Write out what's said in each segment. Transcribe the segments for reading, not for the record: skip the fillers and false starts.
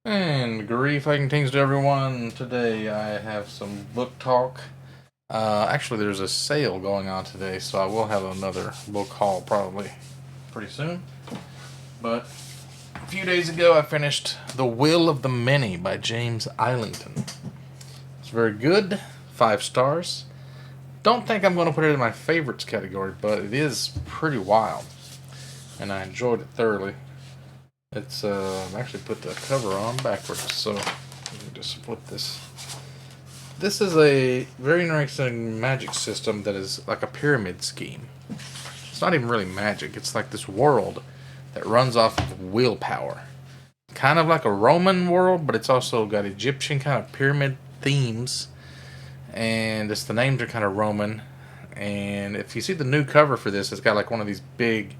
And greetings to everyone. Today I have some book talk. Actually, there's a sale going on today, so I will have another book haul probably pretty soon. But a few days ago, I finished The Will of the Many by James Islington. It's very good, 5 stars. Don't think I'm going to put it in my favorites category, but it is pretty wild, and I enjoyed it thoroughly. It's actually put the cover on backwards, so let me just flip this. This is a very interesting magic system that is like a pyramid scheme. It's not even really magic. It's like this world that runs off of willpower. Kind of like a Roman world, but it's also got Egyptian kind of pyramid themes. And the names are kind of Roman. And if you see the new cover for this, it's got like one of these big,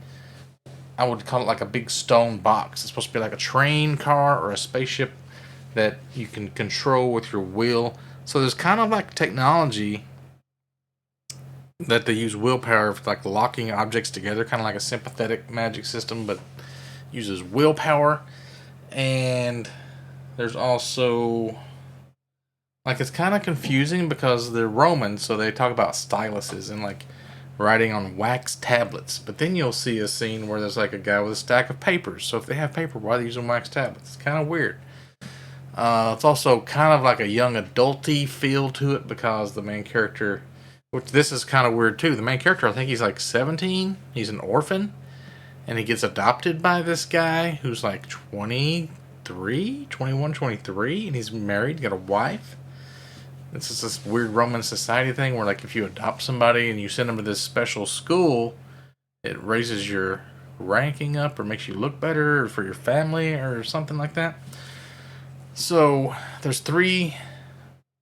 I would call it like a big stone box. It's supposed to be like a train car or a spaceship that you can control with your will. So there's kind of like technology that they use willpower for, like locking objects together, kind of like a sympathetic magic system, but uses willpower. And there's also, like, it's kind of confusing because they're Roman, so they talk about styluses and like writing on wax tablets. But then you'll see a scene where there's like a guy with a stack of papers. So if they have paper, why are they using wax tablets? It's kind of weird. It's also kind of like a young adulty feel to it because the main character, which this is kind of weird too. The main character, I think he's like 17. He's an orphan, and he gets adopted by this guy who's like 23, 21, 23, and he's married, got a wife. It's just this weird Roman society thing where, like, if you adopt somebody and you send them to this special school, it raises your ranking up or makes you look better for your family or something like that. So there's 3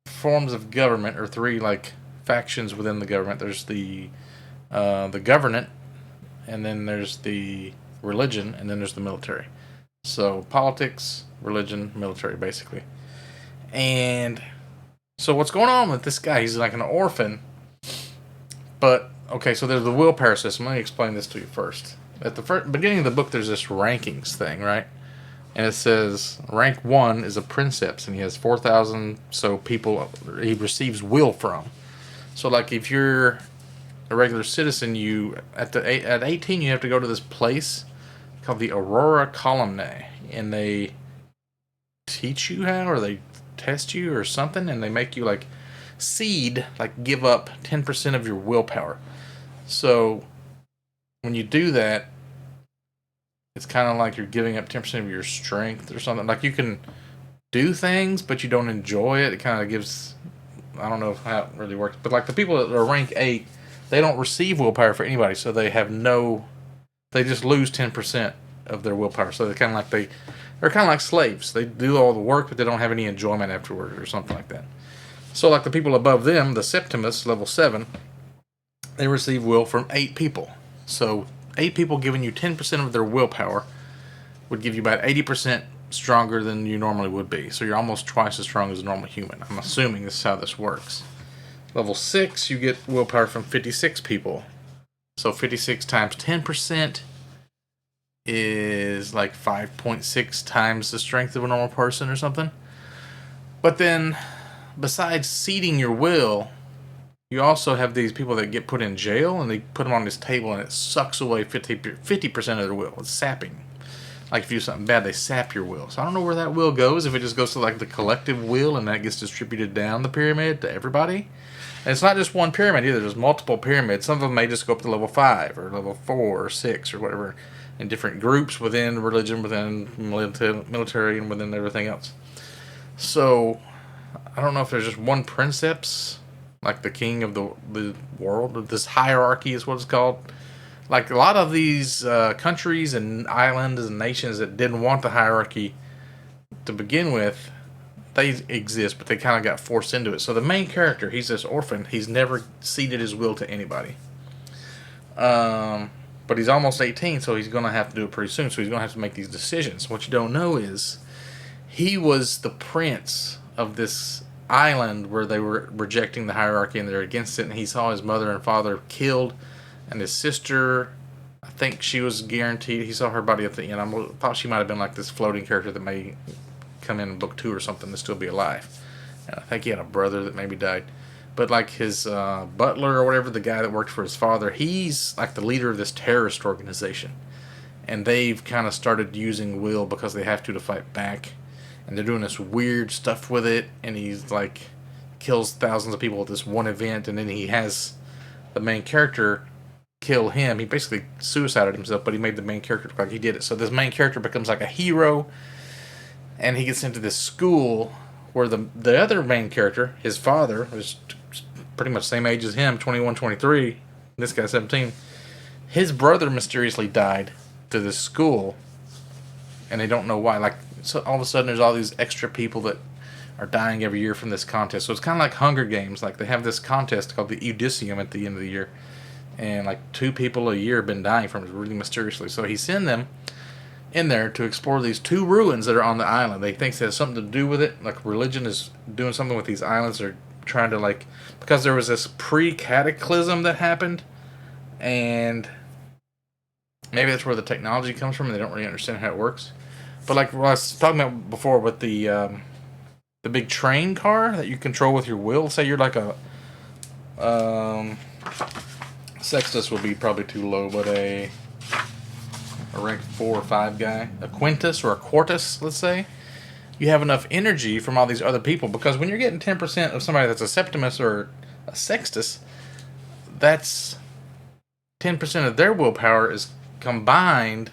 forms of government, or 3 like factions within the government. There's the government, and then there's the religion, and then there's the military. So politics, religion, military, basically. And so what's going on with this guy? He's like an orphan. But, okay, so there's the willpower system. Let me explain this to you first. At the beginning of the book, there's this rankings thing, right? And it says rank 1 is a princeps, and he has 4,000 so people he receives will from. So, like, if you're a regular citizen, you at 18 you have to go to this place called the Aurora Columnae, and they teach you how, or they test you or something, and they make you like give up 10% of your willpower. So when you do that, it's kind of like you're giving up 10% of your strength or something. Like, you can do things, but you don't enjoy it. It kind of gives, I don't know how it really works, but like the people that are rank 8, they don't receive willpower for anybody, so they just lose 10% of their willpower. So they're kind of like slaves. They do all the work, but they don't have any enjoyment afterward or something like that. So like the people above them, the Septimus, level 7, they receive will from 8 people. So 8 people giving you 10% of their willpower would give you about 80% stronger than you normally would be. So you're almost twice as strong as a normal human. I'm assuming this is how this works. Level 6, you get willpower from 56 people. So 56 times 10% is like 5.6 times the strength of a normal person or something. But then, besides seeding your will, you also have these people that get put in jail, and they put them on this table, and it sucks away 50% of their will. It's sapping. Like, if you do something bad, they sap your will. So I don't know where that will goes, if it just goes to like the collective will, and that gets distributed down the pyramid to everybody. And it's not just one pyramid either. There's multiple pyramids. Some of them may just go up to level 5 or level 4 or 6 or whatever, in different groups within religion, within military, and within everything else. So I don't know if there's just one princeps, like the king of the world. This hierarchy is what it's called. Like, a lot of these countries and islands and nations that didn't want the hierarchy to begin with, they exist, but they kind of got forced into it. So the main character, he's this orphan. He's never ceded his will to anybody. But he's almost 18, so he's going to have to do it pretty soon. So he's going to have to make these decisions. What you don't know is he was the prince of this island where they were rejecting the hierarchy and they're against it. And he saw his mother and father killed, and his sister, I think she was guaranteed. He saw her body at the end. I thought she might have been like this floating character that may come in book 2 or something to still be alive. And I think he had a brother that maybe died. But like his butler or whatever, the guy that worked for his father, he's like the leader of this terrorist organization. And they've kind of started using Will because they have to fight back. And they're doing this weird stuff with it. And he's like, kills thousands of people at this one event. And then he has the main character kill him. He basically suicided himself, but he made the main character look like he did it. So this main character becomes like a hero. And he gets into this school where the other main character, his father, was pretty much the same age as him, 21, 23. This guy's 17. His brother mysteriously died to this school, and they don't know why. Like, so all of a sudden, there's all these extra people that are dying every year from this contest. So it's kind of like Hunger Games. Like, they have this contest called the Udicium at the end of the year, and like 2 people a year have been dying from it really mysteriously. So he sent them in there to explore these 2 ruins that are on the island. They think it has something to do with it. Like, religion is doing something with these islands. They're trying to, like, because there was this pre-cataclysm that happened, and maybe that's where the technology comes from, and they don't really understand how it works. But like what I was talking about before with the big train car that you control with your will. Say you're like a Sextus would be probably too low, but a rank 4 or 5 guy, a Quintus or a Quartus, let's say. You have enough energy from all these other people, because when you're getting 10% of somebody that's a Septimus or a Sextus, that's 10% of their willpower is combined,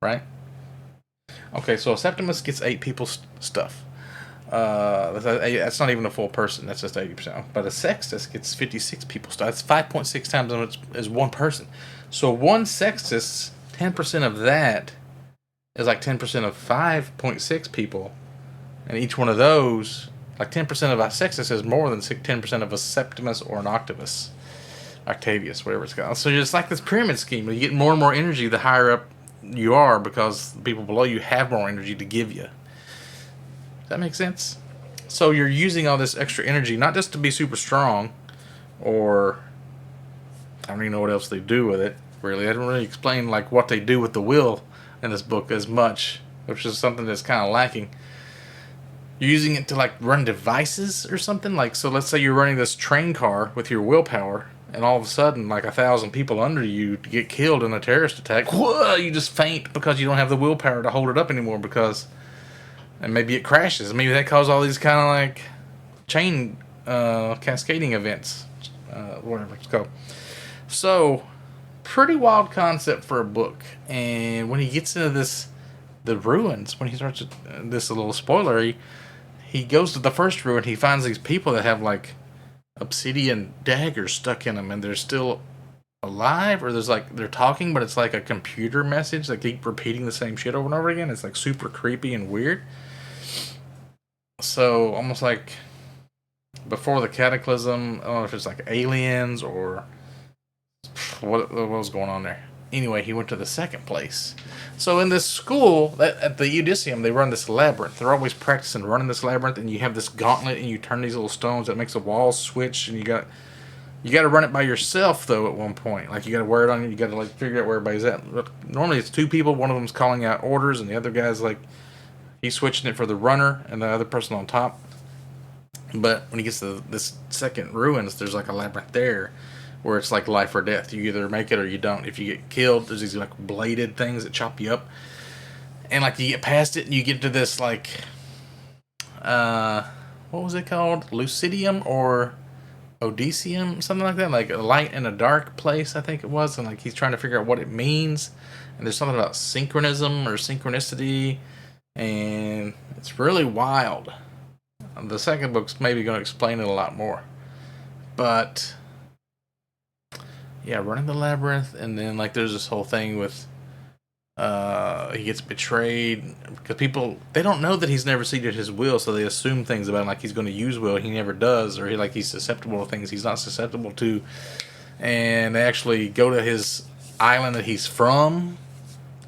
right? Okay, so a Septimus gets 8 people's stuff. That's not even a full person. That's just 80%. But a Sextus gets 56 people's stuff. That's 5.6 times as much as one person. So one Sextus, 10% of that is like 10% of 5.6 people. And each one of those, like 10% of a Sextus is more than 10% of a Septimus or an Octavius. Octavius, whatever it's called. So it's like this pyramid scheme. You get more and more energy the higher up you are, because the people below you have more energy to give you. Does that make sense? So you're using all this extra energy, not just to be super strong, or I don't even know what else they do with it, really. I didn't really explain like what they do with the will in this book as much, which is something that's kind of lacking. You're using it to like run devices or something. Like, so let's say you're running this train car with your willpower, and all of a sudden, like 1,000 people under you get killed in a terrorist attack. Whoa, you just faint because you don't have the willpower to hold it up anymore, because, and maybe it crashes. Maybe that caused all these kind of like chain cascading events, whatever it's called. So, pretty wild concept for a book. And when he gets into the ruins, when he starts this, a little spoiler, he goes to the first ruin. He finds these people that have like obsidian daggers stuck in them, and they're still alive, or there's like they're talking, but it's like a computer message. They keep repeating the same shit over and over again. It's like super creepy and weird. So almost like before the cataclysm. I don't know if it's like aliens or what was going on there. Anyway, he went to the second place. So in this school, at the Udicium, they run this labyrinth. They're always practicing running this labyrinth, and you have this gauntlet, and you turn these little stones that makes the walls switch, and you got to run it by yourself though. At one point, like you got to wear it on you. You got to like figure out where everybody's at. Normally, it's 2 people. One of them's calling out orders, and the other guy's like he's switching it for the runner and the other person on top. But when he gets to this second ruins, there's like a labyrinth there, where it's like life or death. You either make it or you don't. If you get killed, there's these like bladed things that chop you up. And like you get past it and you get to this like, what was it called? Lucidium or Odysseum? Something like that. Like a light and a dark place, I think it was. And like he's trying to figure out what it means. And there's something about synchronism or synchronicity. And it's really wild. The second book's maybe going to explain it a lot more. But yeah, running the labyrinth, and then like there's this whole thing with he gets betrayed because people, they don't know that he's never ceded his will, so they assume things about him, like he's going to use will, he never does, or he's susceptible to things he's not susceptible to, and they actually go to his island that he's from,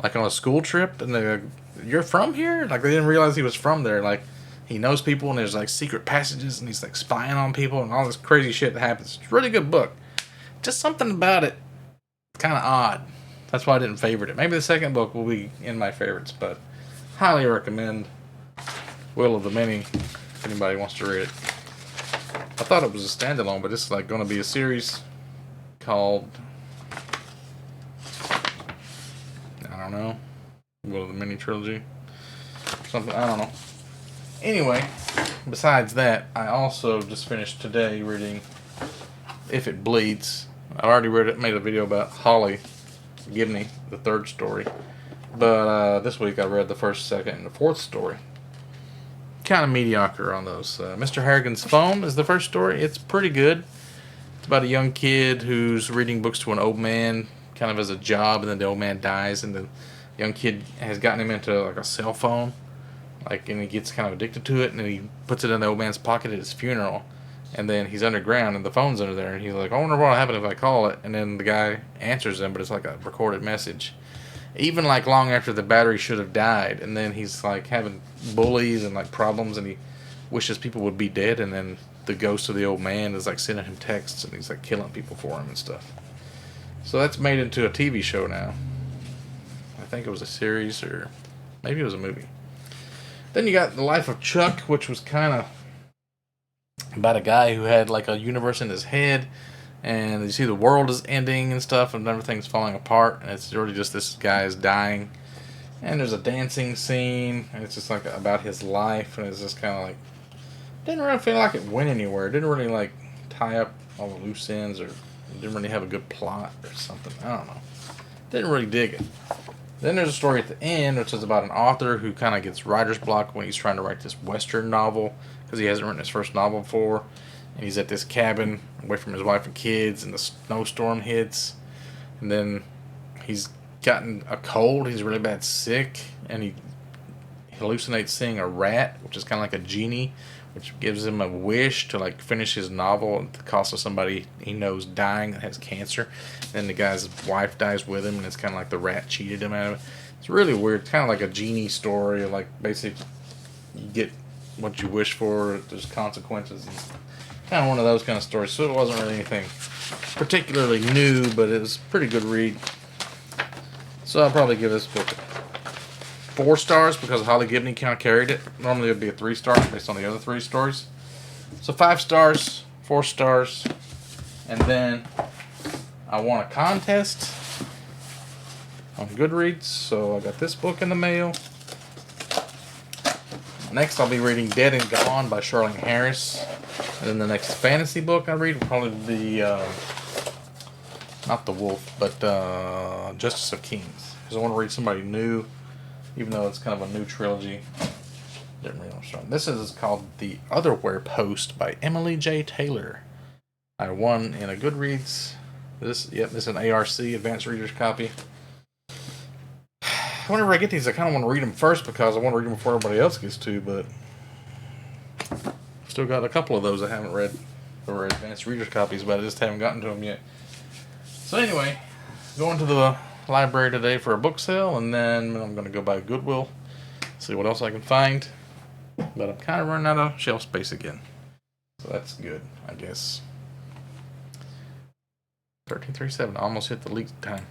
like on a school trip, and they're like, "You're from here?" Like they didn't realize he was from there. Like he knows people, and there's like secret passages, and he's like spying on people, and all this crazy shit that happens. It's a really good book. Just something about it kind of odd. That's why I didn't favorite it. Maybe the second book will be in my favorites, but highly recommend Will of the Many if anybody wants to read it. I thought it was a standalone, but it's like going to be a series called, I don't know, Will of the Many trilogy, something, I don't know. Anyway, besides that, I also just finished today reading If It Bleeds. I already read it, made a video about Holly Gibney, the third story. But this week I read the first, second, and the fourth story. Kind of mediocre on those. Mr. Harrigan's Phone is the first story. It's pretty good. It's about a young kid who's reading books to an old man, kind of as a job, and then the old man dies, and the young kid has gotten him into like a cell phone, and he gets kind of addicted to it, and then he puts it in the old man's pocket at his funeral, and then he's underground, and the phone's under there, and he's like, I wonder what will happen if I call it, and then the guy answers him, but it's like a recorded message. Even like long after the battery should have died, and then he's like having bullies and like problems, and he wishes people would be dead, and then the ghost of the old man is like sending him texts, and he's like killing people for him and stuff. So that's made into a TV show now. I think it was a series, or maybe it was a movie. Then you got The Life of Chuck, which was kind of about a guy who had like a universe in his head, and you see the world is ending and stuff, and everything's falling apart, and it's really just this guy is dying, and there's a dancing scene, and it's just like about his life, and it's just kind of like, didn't really feel like it went anywhere. It didn't really like tie up all the loose ends, or it didn't really have a good plot or something. I don't know. Didn't really dig it. Then there's a story at the end, which is about an author who kind of gets writer's block when he's trying to write this Western novel, because he hasn't written his first novel before, and he's at this cabin away from his wife and kids, and the snowstorm hits, and then he's gotten a cold, he's really bad sick, and he hallucinates seeing a rat, which is kind of like a genie, which gives him a wish to like finish his novel at the cost of somebody he knows dying that has cancer. And the guy's wife dies with him, and it's kind of like the rat cheated him out of it. It's really weird. It's kind of like a genie story. Like basically, you get what you wish for. There's consequences. And kind of one of those kind of stories. So it wasn't really anything particularly new, but it was a pretty good read. So I'll probably give this book 4 stars because Holly Gibney kind of carried it. Normally it would be a 3 star based on the other 3 stories. So 5 stars, 4 stars, and then I won a contest on Goodreads, so I got this book in the mail. Next I'll be reading Dead and Gone by Charlene Harris. And then the next fantasy book I read will probably be, not The Wolf, but Justice of Kings. Because I want to read somebody new, even though it's kind of a new trilogy. Didn't really understand. This is called The Otherwhere Post by Emily J. Taylor. I won in a Goodreads. This is an ARC, Advanced Reader's Copy. Whenever I get these, I kind of want to read them first because I want to read them before everybody else gets to, but still got a couple of those I haven't read for Advanced Reader's Copies, but I just haven't gotten to them yet. So anyway, going to the library today for a book sale, and then I'm going to go by Goodwill, see what else I can find. But I'm kind of running out of shelf space again. So that's good, I guess. 1337, almost hit the leak time.